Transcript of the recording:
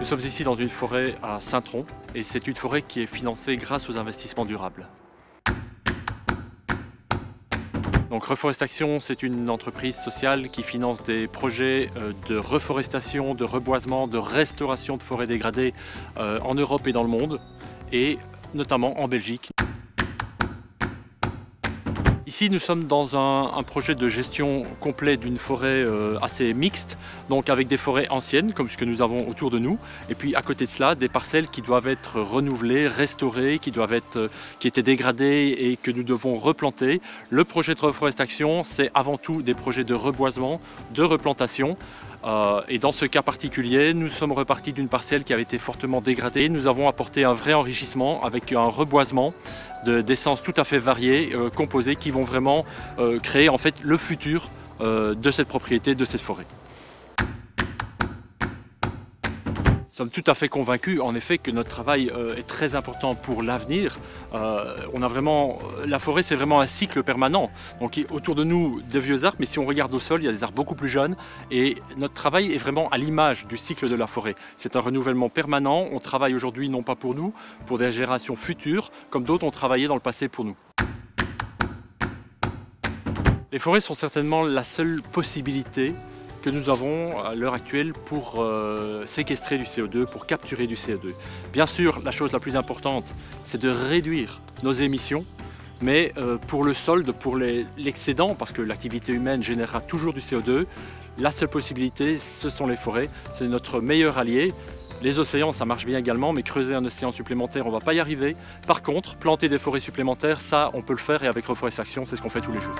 Nous sommes ici dans une forêt à Saint-Tron et c'est une forêt qui est financée grâce aux investissements durables. Donc Reforestation, c'est une entreprise sociale qui finance des projets de reforestation, de reboisement, de restauration de forêts dégradées en Europe et dans le monde, et notamment en Belgique. Ici, nous sommes dans un projet de gestion complet d'une forêt assez mixte, donc avec des forêts anciennes, comme ce que nous avons autour de nous, et puis à côté de cela, des parcelles qui doivent être renouvelées, restaurées, qui étaient dégradées et que nous devons replanter. Le projet de Reforestation, c'est avant tout des projets de reboisement, de replantation. Et dans ce cas particulier, nous sommes repartis d'une parcelle qui avait été fortement dégradée. Nous avons apporté un vrai enrichissement avec un reboisement d'essences tout à fait variées, composées, qui vont vraiment créer en fait le futur de cette propriété, de cette forêt. Nous sommes tout à fait convaincus en effet que notre travail est très important pour l'avenir. La forêt, c'est vraiment un cycle permanent. Donc autour de nous des vieux arbres, mais si on regarde au sol, il y a des arbres beaucoup plus jeunes et notre travail est vraiment à l'image du cycle de la forêt. C'est un renouvellement permanent. On travaille aujourd'hui non pas pour nous, pour des générations futures, comme d'autres ont travaillé dans le passé pour nous. Les forêts sont certainement la seule possibilité que nous avons à l'heure actuelle pour séquestrer du CO2, pour capturer du CO2. Bien sûr, la chose la plus importante, c'est de réduire nos émissions, mais pour le solde, pour l'excédent, parce que l'activité humaine générera toujours du CO2, la seule possibilité, ce sont les forêts. C'est notre meilleur allié. Les océans, ça marche bien également, mais creuser un océan supplémentaire, on ne va pas y arriver. Par contre, planter des forêts supplémentaires, ça, on peut le faire, et avec Reforestation, c'est ce qu'on fait tous les jours.